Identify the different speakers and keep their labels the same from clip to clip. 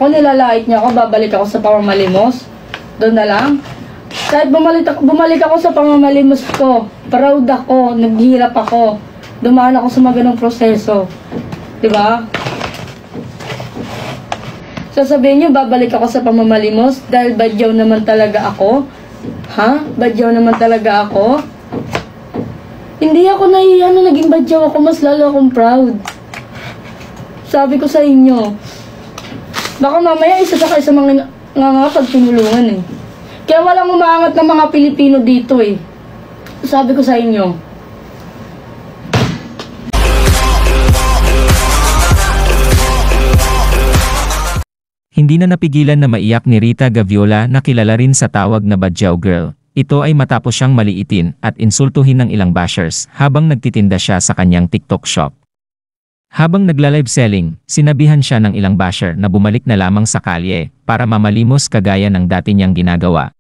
Speaker 1: Kung nilalait niya ako, babalik ako sa pamamalimos. Doon na lang. Kahit bumalik ako sa pamamalimos ko, proud ako, naghihirap ako, dumaan ako sa maganong proseso. Diba? Sasabihin niyo, babalik ako sa pamamalimos dahil badyaw naman talaga ako? Ha? Badyaw naman talaga ako? Hindi ako naging badyaw ako, mas lalo akong proud. Sabi ko sa inyo, baka mamaya isa sa kayo sa mga pagtulungan eh. Kaya walang umaangat ng mga Pilipino dito eh. Sabi ko sa inyo.
Speaker 2: Hindi na napigilan na maiyak ni Rita Gaviola na kilala rin sa tawag na Badyaw Girl. Ito ay matapos siyang maliitin at insultuhin ng ilang bashers habang nagtitinda siya sa kanyang TikTok shop. Habang nagla-live selling, sinabihan siya ng ilang basher na bumalik na lamang sa kalye para mamalimos kagaya ng dati niyang ginagawa.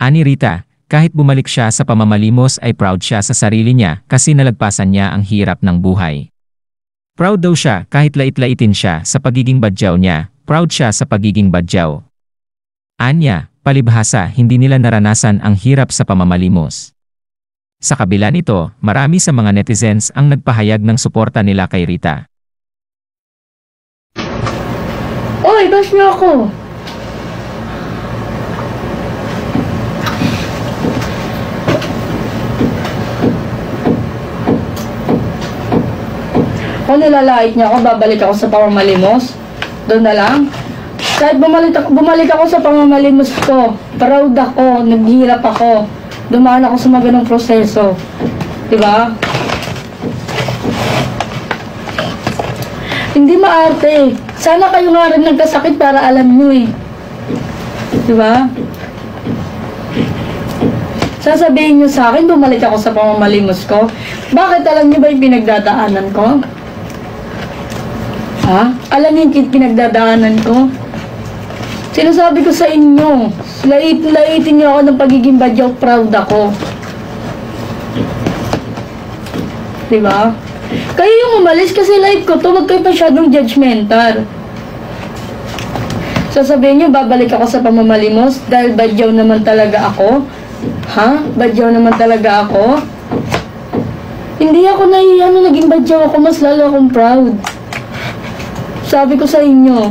Speaker 2: Ani Rita, kahit bumalik siya sa pamamalimos ay proud siya sa sarili niya kasi nalagpasan niya ang hirap ng buhay. Proud daw siya kahit lait-laitin siya sa pagiging badyaw niya, proud siya sa pagiging badyaw. Anya, palibhasa hindi nila naranasan ang hirap sa pamamalimos. Sa kabila nito, marami sa mga netizens ang nagpahayag ng suporta nila kay Rita.
Speaker 1: Oy, bash niyo ako! Kung nilalait niya ako, babalik ako sa pamamalimos. Doon na lang. Kahit bumalik ako sa pamamalimos ko, proud ako, naghihirap ako, dumaan ako sa maganong proseso. Diba? Hindi maarte. Sana kayo nga rin nagkasakit para alam nyo eh. Diba? Sasabihin nyo sa akin, bumalik ako sa pamamalimos ko. Bakit alam nyo ba yung pinagdadaanan ko? Ha? Alam niyo yung pinagdadaanan ko? Sinasabi ko sa inyo, laitin niyo ako ng pagiging badyaw, proud ako. Diba? Kayo yung umalis kasi live ko to, wag kayo masyadong judgmental. Sasabihin niyo, babalik ako sa pamamalimos dahil badyaw naman talaga ako? Ha? Badyaw naman talaga ako? Hindi ako naging badyaw ako, mas lalo akong proud. Sabi ko sa inyo,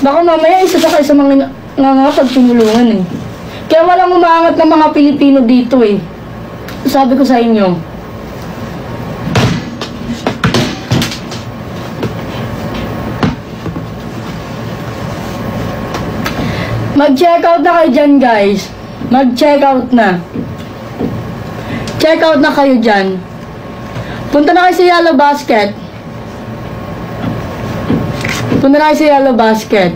Speaker 1: baka mamaya isa sa kayo sa mga pagtulungan eh. Kaya walang umaangat ng mga Pilipino dito eh. Sabi ko sa inyo. Mag-check out na kayo dyan guys. Mag-check out na. Check out na kayo dyan. Punta na kayo sa Yellow Basket. Punta na kayo sa Yellow Basket.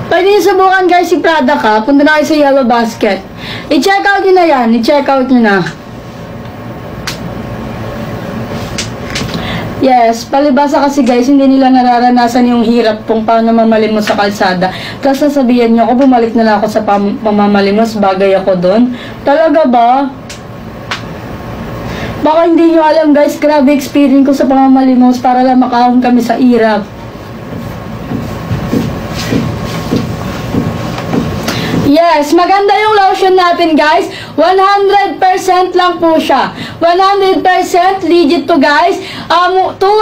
Speaker 1: Pwede nyo subukan guys si Prada ka. Punta na kayo sa Yellow Basket. I-check out nyo na yan. I-check out nyo na. Yes, palibasa kasi guys, hindi nila nararanasan yung hirap kung paano mamalimos sa kalsada. Tapos sasabihin nyo, ako bumalik na lang ako sa pamamalimos, bagay ako doon. Talaga ba? Baka hindi nyo alam guys, grabe experience ko sa pamamalimos para lang makahon kami sa hirap. Yes, maganda yung lotion natin guys. 100% lang po siya. 100% legit to guys. 2